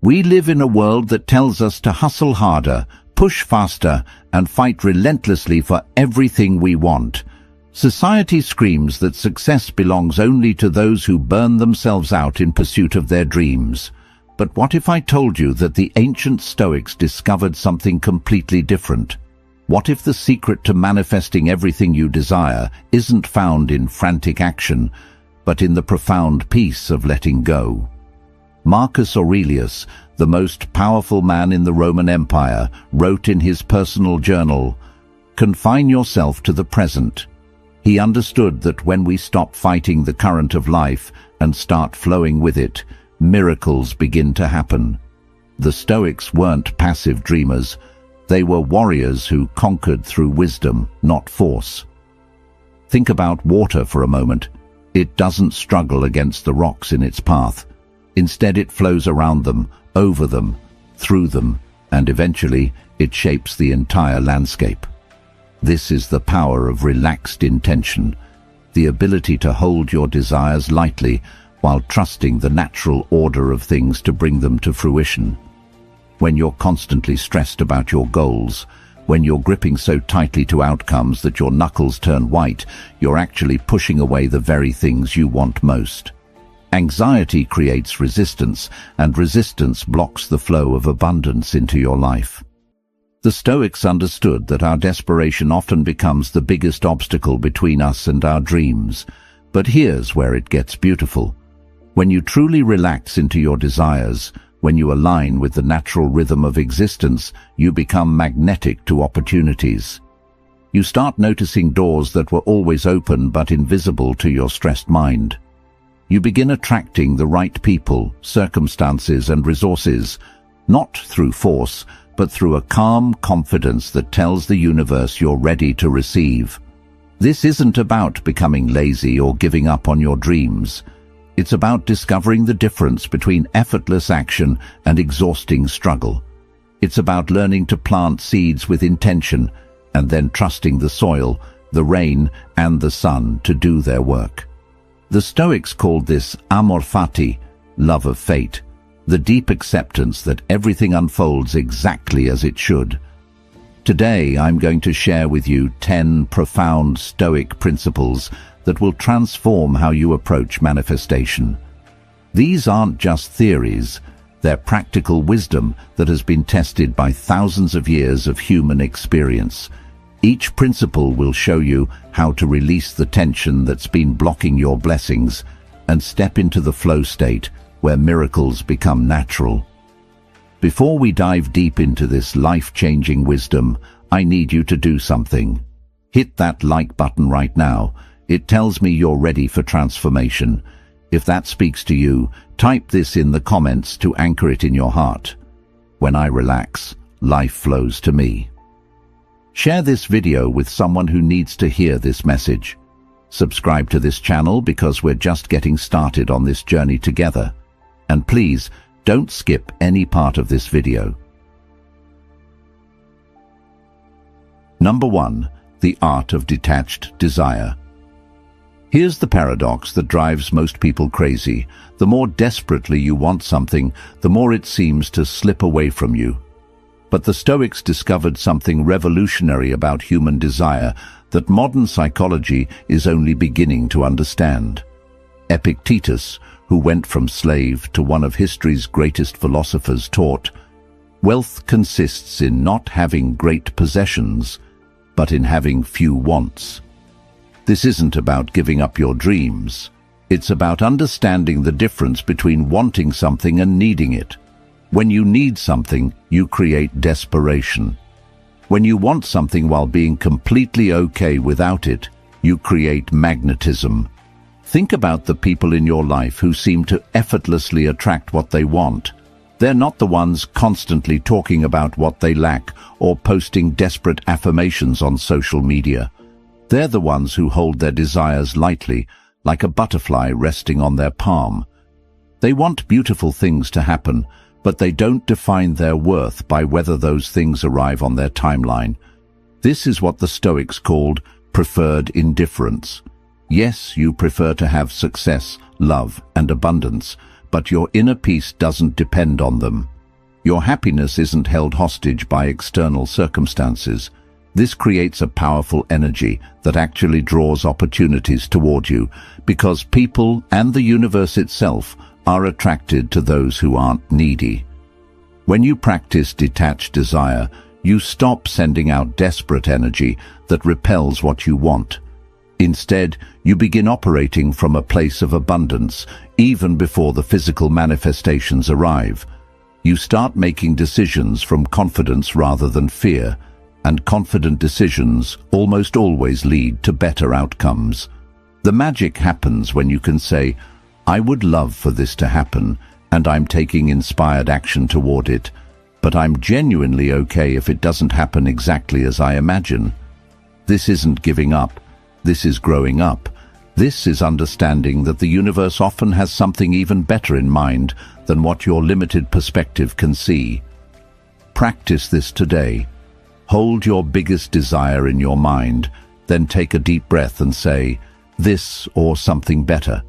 We live in a world that tells us to hustle harder, push faster, and fight relentlessly for everything we want. Society screams that success belongs only to those who burn themselves out in pursuit of their dreams. But what if I told you that the ancient Stoics discovered something completely different? What if the secret to manifesting everything you desire isn't found in frantic action, but in the profound peace of letting go? Marcus Aurelius, the most powerful man in the Roman Empire, wrote in his personal journal, "Confine yourself to the present." He understood that when we stop fighting the current of life and start flowing with it, miracles begin to happen. The Stoics weren't passive dreamers. They were warriors who conquered through wisdom, not force. Think about water for a moment. It doesn't struggle against the rocks in its path. Instead, it flows around them, over them, through them, and eventually it shapes the entire landscape. This is the power of relaxed intention, the ability to hold your desires lightly while trusting the natural order of things to bring them to fruition. When you're constantly stressed about your goals, when you're gripping so tightly to outcomes that your knuckles turn white, you're actually pushing away the very things you want most. Anxiety creates resistance, and resistance blocks the flow of abundance into your life. The Stoics understood that our desperation often becomes the biggest obstacle between us and our dreams. But here's where it gets beautiful. When you truly relax into your desires, when you align with the natural rhythm of existence, you become magnetic to opportunities. You start noticing doors that were always open but invisible to your stressed mind. You begin attracting the right people, circumstances, and resources, not through force, but through a calm confidence that tells the universe you're ready to receive. This isn't about becoming lazy or giving up on your dreams. It's about discovering the difference between effortless action and exhausting struggle. It's about learning to plant seeds with intention and then trusting the soil, the rain, and the sun to do their work. The Stoics called this amor fati, love of fate, the deep acceptance that everything unfolds exactly as it should. Today, I'm going to share with you 10 profound Stoic principles that will transform how you approach manifestation. These aren't just theories, they're practical wisdom that has been tested by thousands of years of human experience. Each principle will show you how to release the tension that's been blocking your blessings and step into the flow state where miracles become natural. Before we dive deep into this life-changing wisdom, I need you to do something. Hit that like button right now. It tells me you're ready for transformation. If that speaks to you, type this in the comments to anchor it in your heart. When I relax, life flows to me. Share this video with someone who needs to hear this message. Subscribe to this channel because we're just getting started on this journey together. And please, don't skip any part of this video. Number 1. The art of detached desire. Here's the paradox that drives most people crazy. The more desperately you want something, the more it seems to slip away from you. But the Stoics discovered something revolutionary about human desire that modern psychology is only beginning to understand. Epictetus, who went from slave to one of history's greatest philosophers, taught, "Wealth consists in not having great possessions, but in having few wants." This isn't about giving up your dreams. It's about understanding the difference between wanting something and needing it. When you need something, you create desperation. When you want something while being completely okay without it, you create magnetism. Think about the people in your life who seem to effortlessly attract what they want. They're not the ones constantly talking about what they lack or posting desperate affirmations on social media. They're the ones who hold their desires lightly, like a butterfly resting on their palm. They want beautiful things to happen, but they don't define their worth by whether those things arrive on their timeline. This is what the Stoics called preferred indifference. Yes, you prefer to have success, love, and abundance, but your inner peace doesn't depend on them. Your happiness isn't held hostage by external circumstances. This creates a powerful energy that actually draws opportunities toward you, because people and the universe itself are attracted to those who aren't needy. When you practice detached desire, you stop sending out desperate energy that repels what you want. Instead, you begin operating from a place of abundance, even before the physical manifestations arrive. You start making decisions from confidence rather than fear, and confident decisions almost always lead to better outcomes. The magic happens when you can say, "I would love for this to happen, and I'm taking inspired action toward it, but I'm genuinely okay if it doesn't happen exactly as I imagine." This isn't giving up. This is growing up. This is understanding that the universe often has something even better in mind than what your limited perspective can see. Practice this today. Hold your biggest desire in your mind, then take a deep breath and say, "This or something better."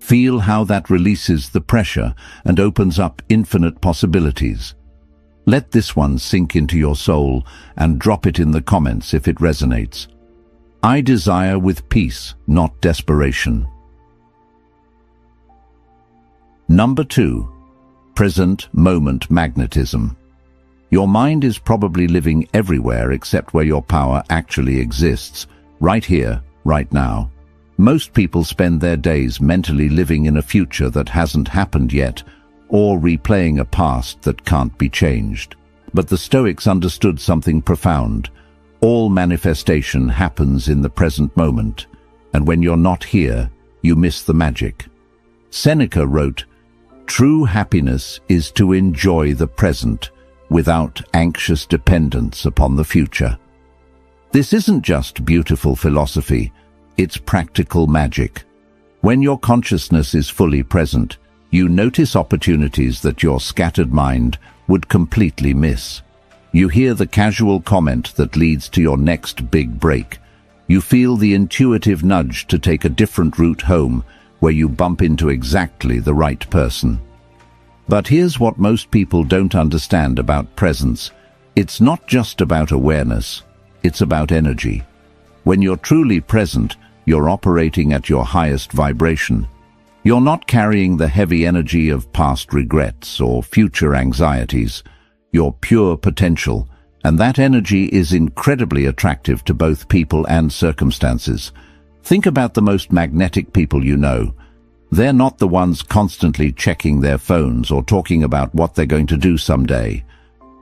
Feel how that releases the pressure and opens up infinite possibilities. Let this one sink into your soul and drop it in the comments if it resonates. I desire with peace, not desperation. Number 2. Present moment magnetism. Your mind is probably living everywhere except where your power actually exists, right here, right now. Most people spend their days mentally living in a future that hasn't happened yet, or replaying a past that can't be changed. But the Stoics understood something profound. All manifestation happens in the present moment, and when you're not here, you miss the magic. Seneca wrote, "True happiness is to enjoy the present without anxious dependence upon the future." This isn't just beautiful philosophy, it's practical magic. When your consciousness is fully present, you notice opportunities that your scattered mind would completely miss. You hear the casual comment that leads to your next big break. You feel the intuitive nudge to take a different route home, where you bump into exactly the right person. But here's what most people don't understand about presence. It's not just about awareness, it's about energy. When you're truly present, you're operating at your highest vibration. You're not carrying the heavy energy of past regrets or future anxieties. Your pure potential, and that energy is incredibly attractive to both people and circumstances. Think about the most magnetic people you know. They're not the ones constantly checking their phones or talking about what they're going to do someday.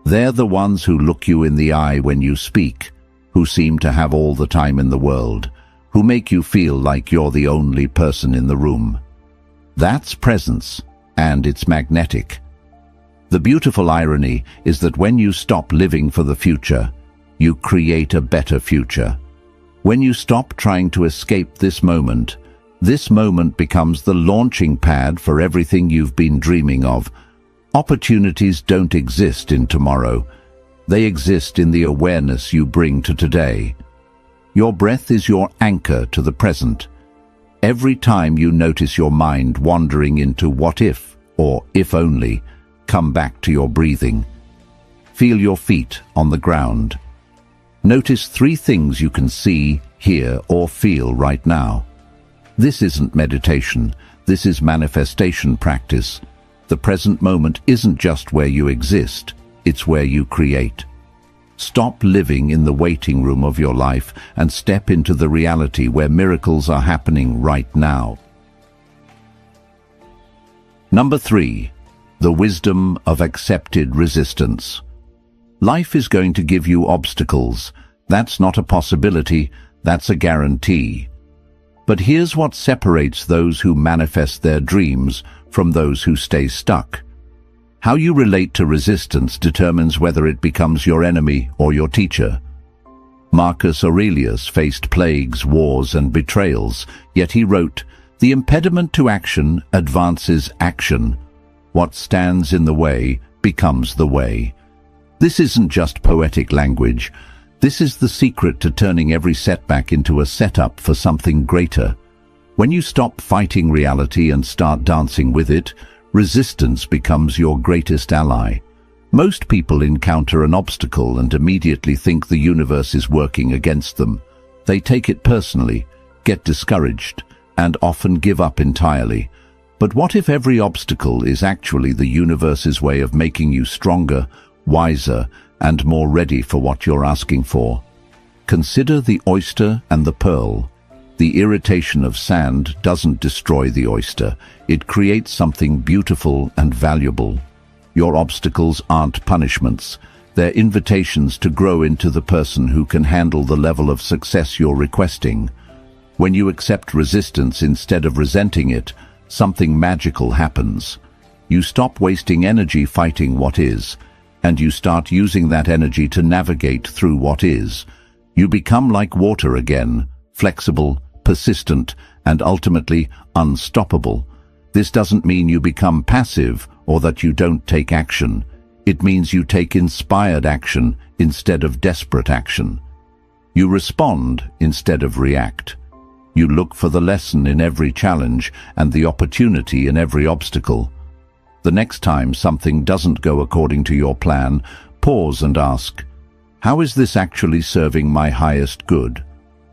They're the ones who look you in the eye when you speak, who seem to have all the time in the world, who make you feel like you're the only person in the room. That's presence, and it's magnetic. The beautiful irony is that when you stop living for the future, you create a better future. When you stop trying to escape this moment becomes the launching pad for everything you've been dreaming of. Opportunities don't exist in tomorrow. They exist in the awareness you bring to today. Your breath is your anchor to the present. Every time you notice your mind wandering into what if or if only, come back to your breathing. Feel your feet on the ground. Notice 3 things you can see, hear, or feel right now. This isn't meditation, this is manifestation practice. The present moment isn't just where you exist, it's where you create. Stop living in the waiting room of your life and step into the reality where miracles are happening right now. Number 3. The wisdom of accepted resistance. Life is going to give you obstacles. That's not a possibility, that's a guarantee. But here's what separates those who manifest their dreams from those who stay stuck. How you relate to resistance determines whether it becomes your enemy or your teacher. Marcus Aurelius faced plagues, wars, and betrayals, yet he wrote, "The impediment to action advances action. What stands in the way becomes the way." This isn't just poetic language. This is the secret to turning every setback into a setup for something greater. When you stop fighting reality and start dancing with it, resistance becomes your greatest ally. Most people encounter an obstacle and immediately think the universe is working against them. They take it personally, get discouraged, and often give up entirely. But what if every obstacle is actually the universe's way of making you stronger, wiser, and more ready for what you're asking for? Consider the oyster and the pearl. The irritation of sand doesn't destroy the oyster. It creates something beautiful and valuable. Your obstacles aren't punishments. They're invitations to grow into the person who can handle the level of success you're requesting. When you accept resistance instead of resenting it, something magical happens. You stop wasting energy fighting what is, and you start using that energy to navigate through what is. You become like water again, flexible, persistent, and ultimately unstoppable. This doesn't mean you become passive or that you don't take action. It means you take inspired action instead of desperate action. You respond instead of react. You look for the lesson in every challenge and the opportunity in every obstacle. The next time something doesn't go according to your plan, pause and ask, how is this actually serving my highest good?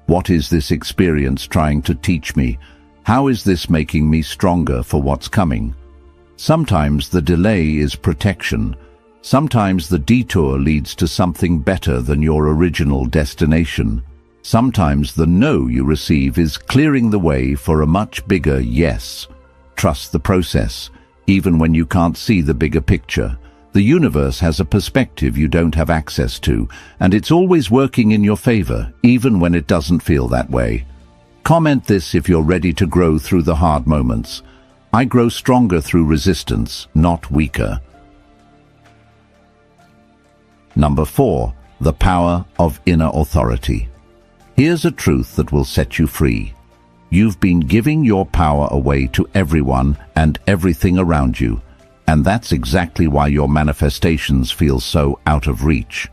What is this experience trying to teach me? How is this making me stronger for what's coming? Sometimes the delay is protection. Sometimes the detour leads to something better than your original destination. Sometimes the no you receive is clearing the way for a much bigger yes. Trust the process, even when you can't see the bigger picture. The universe has a perspective you don't have access to, and it's always working in your favor, even when it doesn't feel that way. Comment this if you're ready to grow through the hard moments. I grow stronger through resistance, not weaker. Number 4, the power of inner authority. Here's a truth that will set you free. You've been giving your power away to everyone and everything around you, and that's exactly why your manifestations feel so out of reach.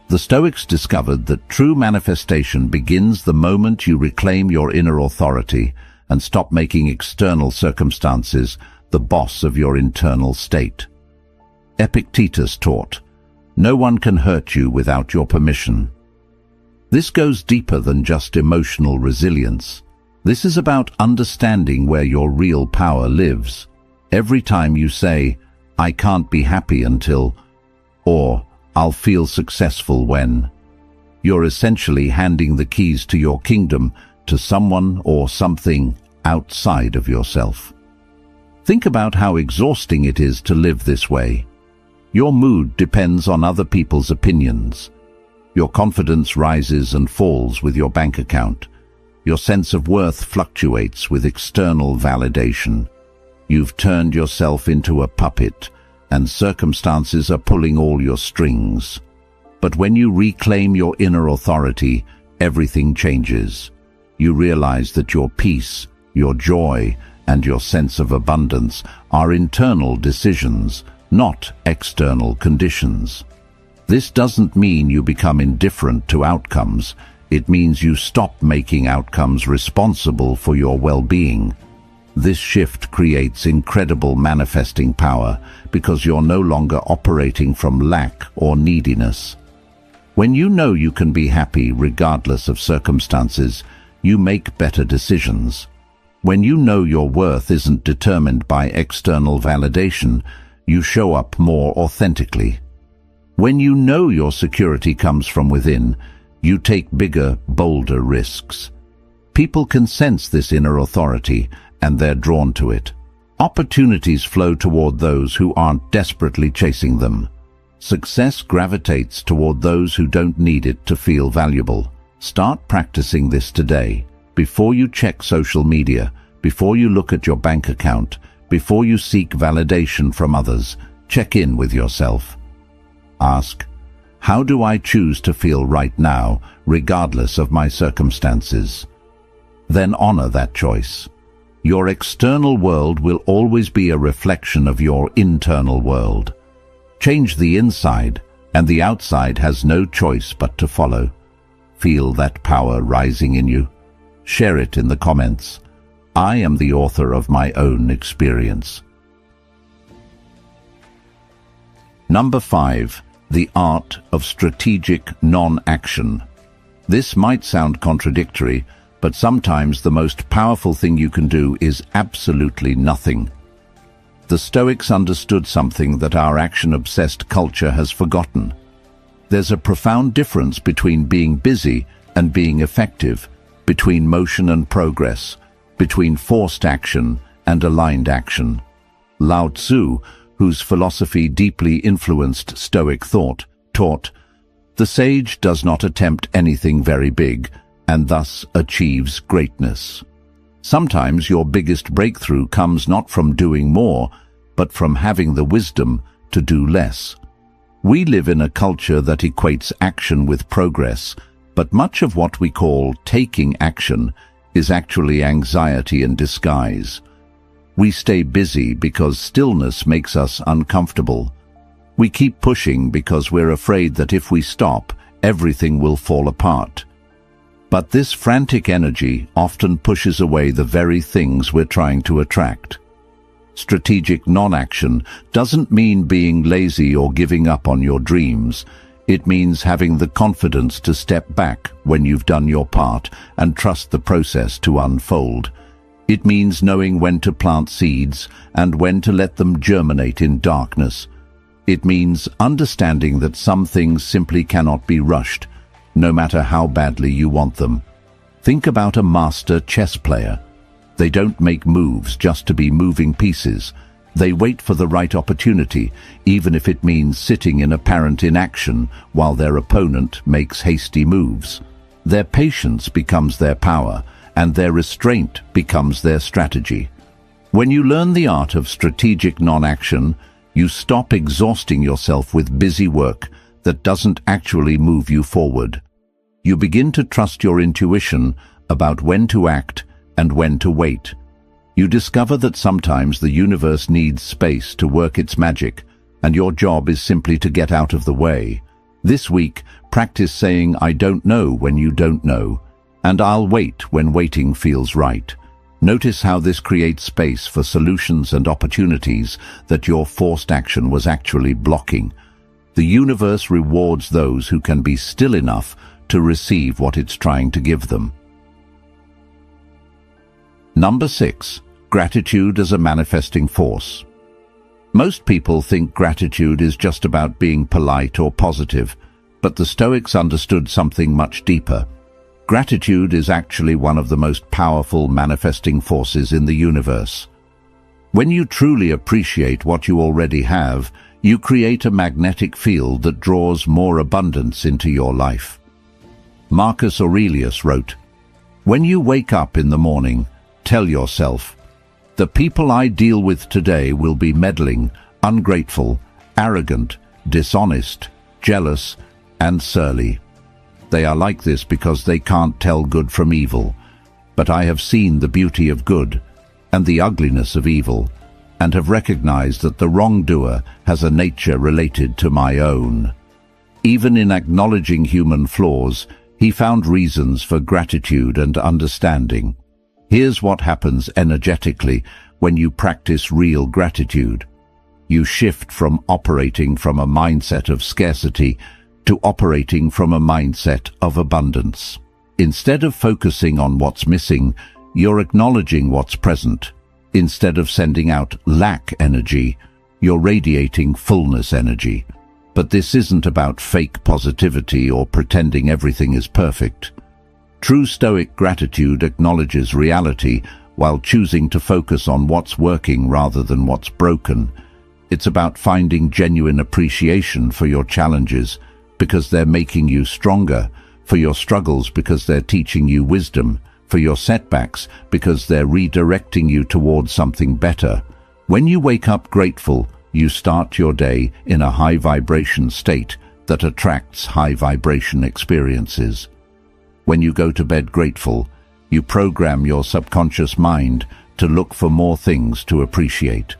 The Stoics discovered that true manifestation begins the moment you reclaim your inner authority and stop making external circumstances the boss of your internal state. Epictetus taught, "No one can hurt you without your permission." This goes deeper than just emotional resilience. This is about understanding where your real power lives. Every time you say, "I can't be happy until," or "I'll feel successful when," you're essentially handing the keys to your kingdom to someone or something outside of yourself. Think about how exhausting it is to live this way. Your mood depends on other people's opinions. Your confidence rises and falls with your bank account. Your sense of worth fluctuates with external validation. You've turned yourself into a puppet, and circumstances are pulling all your strings. But when you reclaim your inner authority, everything changes. You realize that your peace, your joy, and your sense of abundance are internal decisions, not external conditions. This doesn't mean you become indifferent to outcomes. It means you stop making outcomes responsible for your well-being. This shift creates incredible manifesting power because you're no longer operating from lack or neediness. When you know you can be happy regardless of circumstances, you make better decisions. When you know your worth isn't determined by external validation, you show up more authentically. When you know your security comes from within, you take bigger, bolder risks. People can sense this inner authority, and they're drawn to it. Opportunities flow toward those who aren't desperately chasing them. Success gravitates toward those who don't need it to feel valuable. Start practicing this today. Before you check social media, before you look at your bank account, before you seek validation from others, check in with yourself. Ask, how do I choose to feel right now, regardless of my circumstances? Then honor that choice. Your external world will always be a reflection of your internal world. Change the inside, and the outside has no choice but to follow. Feel that power rising in you? Share it in the comments. I am the author of my own experience. Number 5. The art of strategic non-action. This might sound contradictory, but sometimes the most powerful thing you can do is absolutely nothing. The Stoics understood something that our action-obsessed culture has forgotten. There's a profound difference between being busy and being effective, between motion and progress, between forced action and aligned action. Lao Tzu, whose philosophy deeply influenced Stoic thought, taught, "The sage does not attempt anything very big, and thus achieves greatness." Sometimes your biggest breakthrough comes not from doing more, but from having the wisdom to do less. We live in a culture that equates action with progress, but much of what we call taking action is actually anxiety in disguise. We stay busy because stillness makes us uncomfortable. We keep pushing because we're afraid that if we stop, everything will fall apart. But this frantic energy often pushes away the very things we're trying to attract. Strategic non-action doesn't mean being lazy or giving up on your dreams. It means having the confidence to step back when you've done your part and trust the process to unfold. It means knowing when to plant seeds and when to let them germinate in darkness. It means understanding that some things simply cannot be rushed, no matter how badly you want them. Think about a master chess player. They don't make moves just to be moving pieces. They wait for the right opportunity, even if it means sitting in apparent inaction while their opponent makes hasty moves. Their patience becomes their power, and their restraint becomes their strategy. When you learn the art of strategic non-action, you stop exhausting yourself with busy work that doesn't actually move you forward. You begin to trust your intuition about when to act and when to wait. You discover that sometimes the universe needs space to work its magic, and your job is simply to get out of the way. This week, practice saying, "I don't know" when you don't know, and "I'll wait" when waiting feels right. Notice how this creates space for solutions and opportunities that your forced action was actually blocking. The universe rewards those who can be still enough to receive what it's trying to give them. Number 6. Gratitude as a manifesting force. Most people think gratitude is just about being polite or positive, but the Stoics understood something much deeper. Gratitude is actually one of the most powerful manifesting forces in the universe. When you truly appreciate what you already have, you create a magnetic field that draws more abundance into your life. Marcus Aurelius wrote, "When you wake up in the morning, tell yourself, 'The people I deal with today will be meddling, ungrateful, arrogant, dishonest, jealous, and surly. They are like this because they can't tell good from evil. But I have seen the beauty of good and the ugliness of evil, and have recognized that the wrongdoer has a nature related to my own.'" Even in acknowledging human flaws, he found reasons for gratitude and understanding. Here's what happens energetically when you practice real gratitude. You shift from operating from a mindset of scarcity to operating from a mindset of abundance. Instead of focusing on what's missing, you're acknowledging what's present. Instead of sending out lack energy, you're radiating fullness energy. But this isn't about fake positivity or pretending everything is perfect. True Stoic gratitude acknowledges reality while choosing to focus on what's working rather than what's broken. It's about finding genuine appreciation for your challenges because they're making you stronger, for your struggles because they're teaching you wisdom, for your setbacks because they're redirecting you towards something better. When you wake up grateful, you start your day in a high vibration state that attracts high vibration experiences. When you go to bed grateful, you program your subconscious mind to look for more things to appreciate.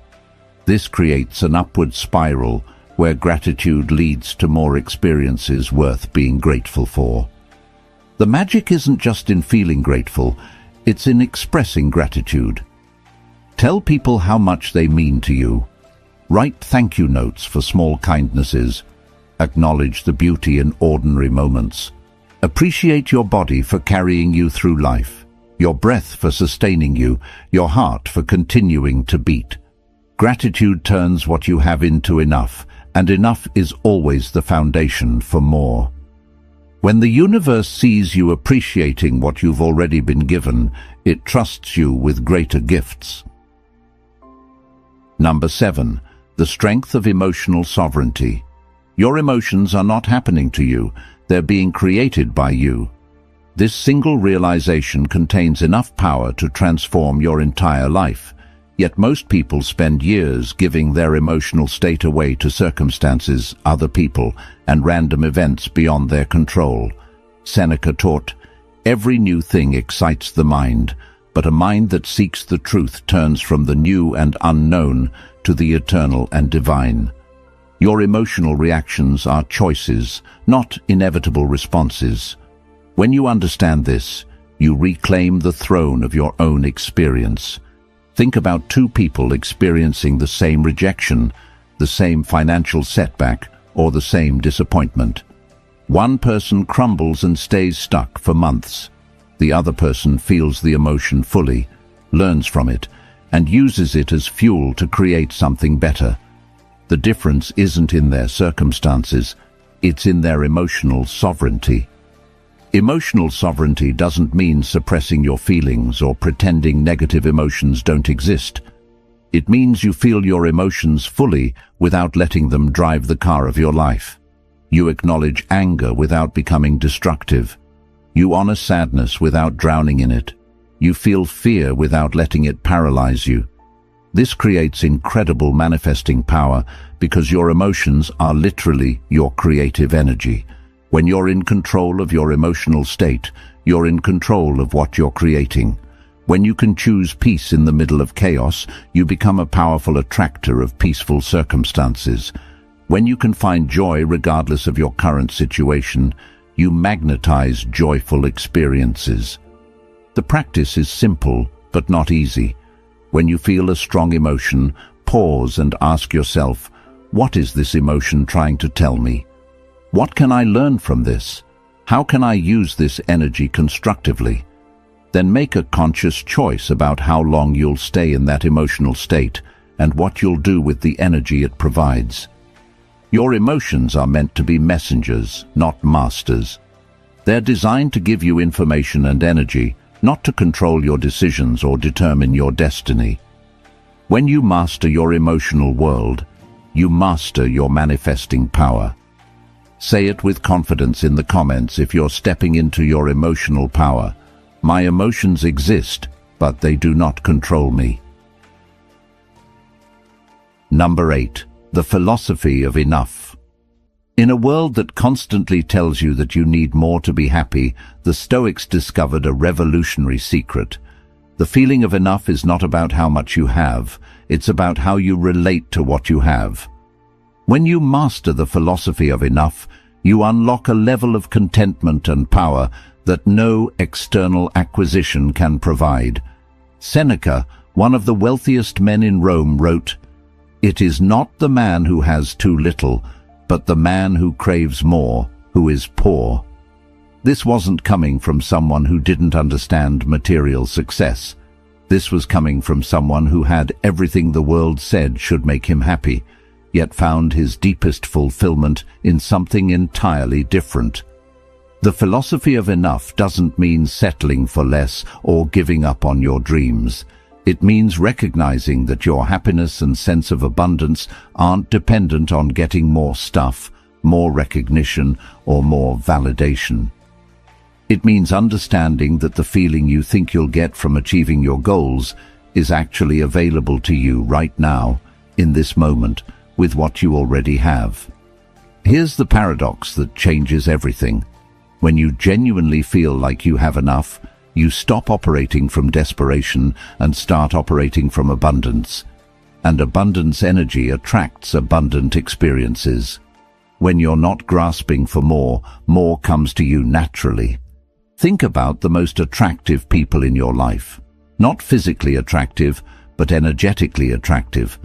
This creates an upward spiral where gratitude leads to more experiences worth being grateful for. The magic isn't just in feeling grateful, it's in expressing gratitude. Tell people how much they mean to you. Write thank you notes for small kindnesses. Acknowledge the beauty in ordinary moments. Appreciate your body for carrying you through life, your breath for sustaining you, your heart for continuing to beat. Gratitude turns what you have into enough, and enough is always the foundation for more. When the universe sees you appreciating what you've already been given, it trusts you with greater gifts. Number 7. The strength of emotional sovereignty. Your emotions are not happening to you, they're being created by you. This single realization contains enough power to transform your entire life. Yet most people spend years giving their emotional state away to circumstances, other people, and random events beyond their control. Seneca taught, "Every new thing excites the mind, but a mind that seeks the truth turns from the new and unknown to the eternal and divine." Your emotional reactions are choices, not inevitable responses. When you understand this, you reclaim the throne of your own experience. Think about two people experiencing the same rejection, the same financial setback, or the same disappointment. One person crumbles and stays stuck for months. The other person feels the emotion fully, learns from it, and uses it as fuel to create something better. The difference isn't in their circumstances, it's in their emotional sovereignty. Emotional sovereignty doesn't mean suppressing your feelings or pretending negative emotions don't exist. It means you feel your emotions fully without letting them drive the car of your life. You acknowledge anger without becoming destructive. You honor sadness without drowning in it. You feel fear without letting it paralyze you. This creates incredible manifesting power because your emotions are literally your creative energy. When you're in control of your emotional state, you're in control of what you're creating. When you can choose peace in the middle of chaos, you become a powerful attractor of peaceful circumstances. When you can find joy regardless of your current situation, you magnetize joyful experiences. The practice is simple, but not easy. When you feel a strong emotion, pause and ask yourself, what is this emotion trying to tell me? What can I learn from this? How can I use this energy constructively? Then make a conscious choice about how long you'll stay in that emotional state and what you'll do with the energy it provides. Your emotions are meant to be messengers, not masters. They're designed to give you information and energy, not to control your decisions or determine your destiny. When you master your emotional world, you master your manifesting power. Say it with confidence in the comments if you're stepping into your emotional power. My emotions exist, but they do not control me. Number 8. The philosophy of enough. In a world that constantly tells you that you need more to be happy, the Stoics discovered a revolutionary secret. The feeling of enough is not about how much you have, it's about how you relate to what you have. When you master the philosophy of enough, you unlock a level of contentment and power that no external acquisition can provide. Seneca, one of the wealthiest men in Rome, wrote, "It is not the man who has too little, but the man who craves more, who is poor." This wasn't coming from someone who didn't understand material success. This was coming from someone who had everything the world said should make him happy, yet found his deepest fulfillment in something entirely different. The philosophy of enough doesn't mean settling for less or giving up on your dreams. It means recognizing that your happiness and sense of abundance aren't dependent on getting more stuff, more recognition, or more validation. It means understanding that the feeling you think you'll get from achieving your goals is actually available to you right now, in this moment, with what you already have. Here's the paradox that changes everything. When you genuinely feel like you have enough, you stop operating from desperation and start operating from abundance. And abundance energy attracts abundant experiences. When you're not grasping for more, more comes to you naturally. Think about the most attractive people in your life. Not physically attractive, but energetically attractive.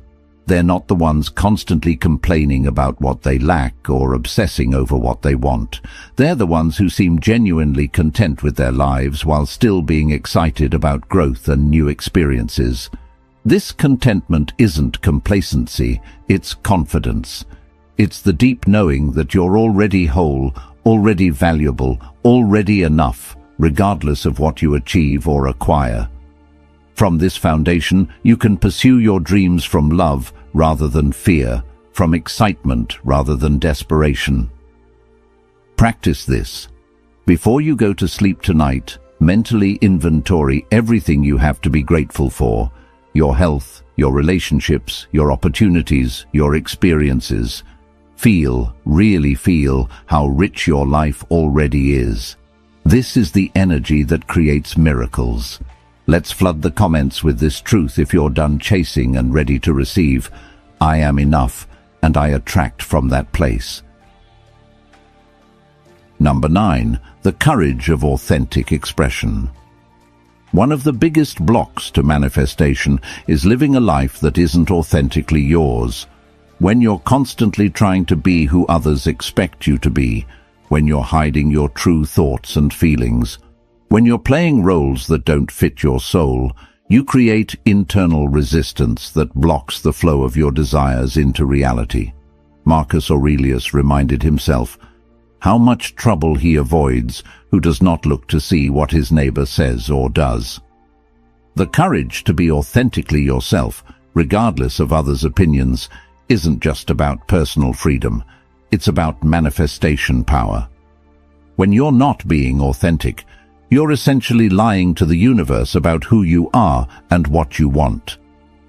They're not the ones constantly complaining about what they lack or obsessing over what they want. They're the ones who seem genuinely content with their lives while still being excited about growth and new experiences. This contentment isn't complacency, it's confidence. It's the deep knowing that you're already whole, already valuable, already enough, regardless of what you achieve or acquire. From this foundation, you can pursue your dreams from love rather than fear, from excitement rather than desperation. Practice this. Before you go to sleep tonight, mentally inventory everything you have to be grateful for: your health, your relationships, your opportunities, your experiences. Feel, really feel, how rich your life already is. This is the energy that creates miracles. Let's flood the comments with this truth if you're done chasing and ready to receive. I am enough, and I attract from that place. Number 9. The courage of authentic expression. One of the biggest blocks to manifestation is living a life that isn't authentically yours. When you're constantly trying to be who others expect you to be, when you're hiding your true thoughts and feelings, when you're playing roles that don't fit your soul, you create internal resistance that blocks the flow of your desires into reality. Marcus Aurelius reminded himself how much trouble he avoids who does not look to see what his neighbor says or does. The courage to be authentically yourself, regardless of others' opinions, isn't just about personal freedom. It's about manifestation power. When you're not being authentic, you're essentially lying to the universe about who you are and what you want.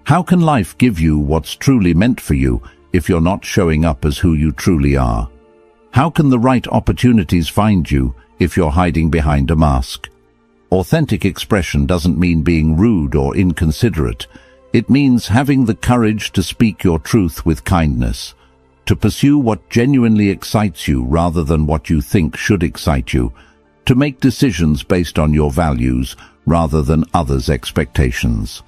How can life give you what's truly meant for you if you're not showing up as who you truly are? How can the right opportunities find you if you're hiding behind a mask? Authentic expression doesn't mean being rude or inconsiderate. It means having the courage to speak your truth with kindness, to pursue what genuinely excites you rather than what you think should excite you, to make decisions based on your values rather than others' expectations.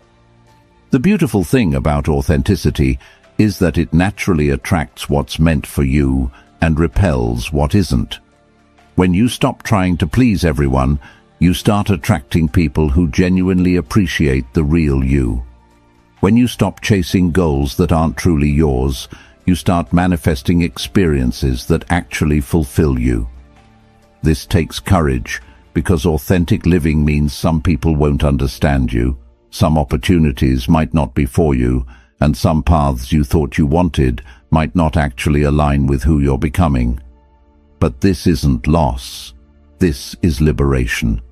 The beautiful thing about authenticity is that it naturally attracts what's meant for you and repels what isn't. When you stop trying to please everyone, you start attracting people who genuinely appreciate the real you. When you stop chasing goals that aren't truly yours, you start manifesting experiences that actually fulfill you. This takes courage, because authentic living means some people won't understand you, some opportunities might not be for you, and some paths you thought you wanted might not actually align with who you're becoming. But this isn't loss. This is liberation.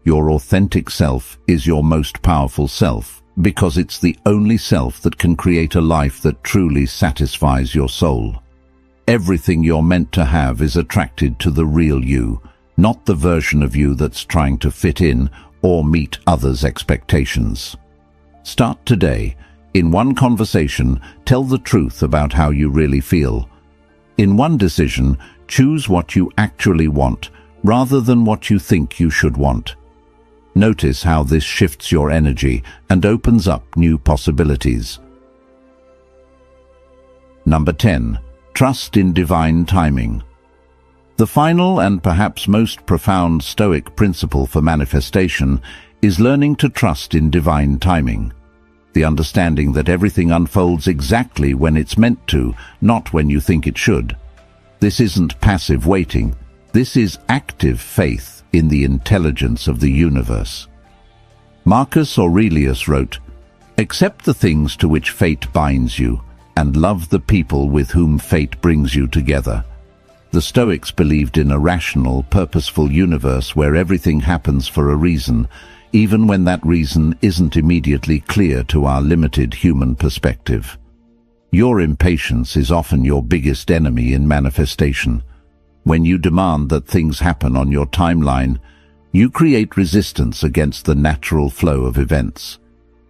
Your authentic self is your most powerful self, because it's the only self that can create a life that truly satisfies your soul. Everything you're meant to have is attracted to the real you, not the version of you that's trying to fit in or meet others' expectations. Start today. In one conversation, tell the truth about how you really feel. In one decision, choose what you actually want, rather than what you think you should want. Notice how this shifts your energy and opens up new possibilities. Number 10. Trust in divine timing. The final and perhaps most profound Stoic principle for manifestation is learning to trust in divine timing. The understanding that everything unfolds exactly when it's meant to, not when you think it should. This isn't passive waiting. This is active faith in the intelligence of the universe. Marcus Aurelius wrote, "Accept the things to which fate binds you, and love the people with whom fate brings you together." The Stoics believed in a rational, purposeful universe where everything happens for a reason, even when that reason isn't immediately clear to our limited human perspective. Your impatience is often your biggest enemy in manifestation. When you demand that things happen on your timeline, you create resistance against the natural flow of events.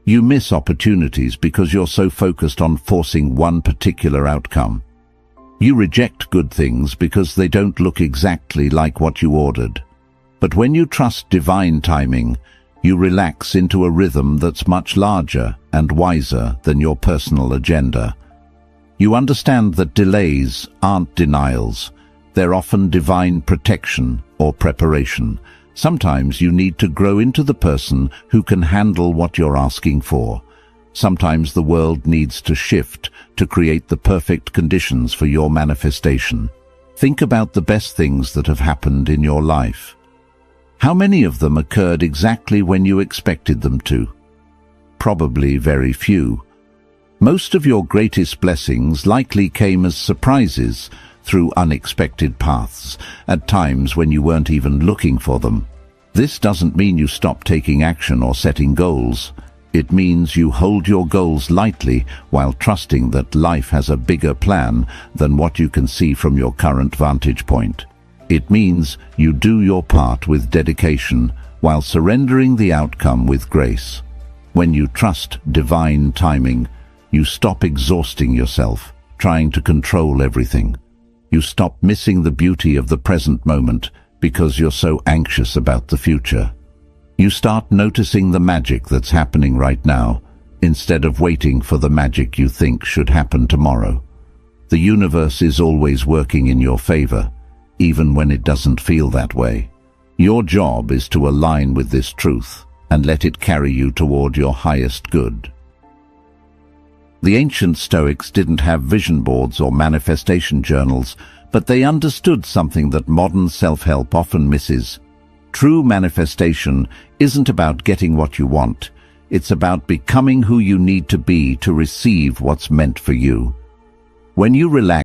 You miss opportunities because you're so focused on forcing one particular outcome. You reject good things because they don't look exactly like what you ordered. But when you trust divine timing, you relax into a rhythm that's much larger and wiser than your personal agenda. You understand that delays aren't denials. They're often divine protection or preparation. Sometimes you need to grow into the person who can handle what you're asking for. Sometimes the world needs to shift to create the perfect conditions for your manifestation. Think about the best things that have happened in your life. How many of them occurred exactly when you expected them to? Probably very few. Most of your greatest blessings likely came as surprises through unexpected paths, at times when you weren't even looking for them. This doesn't mean you stop taking action or setting goals. It means you hold your goals lightly while trusting that life has a bigger plan than what you can see from your current vantage point. It means you do your part with dedication while surrendering the outcome with grace. When you trust divine timing, you stop exhausting yourself, trying to control everything. You stop missing the beauty of the present moment because you're so anxious about the future. You start noticing the magic that's happening right now, instead of waiting for the magic you think should happen tomorrow. The universe is always working in your favor, even when it doesn't feel that way. Your job is to align with this truth and let it carry you toward your highest good. The ancient Stoics didn't have vision boards or manifestation journals, but they understood something that modern self-help often misses. True manifestation isn't about getting what you want. It's about becoming who you need to be to receive what's meant for you. When you relax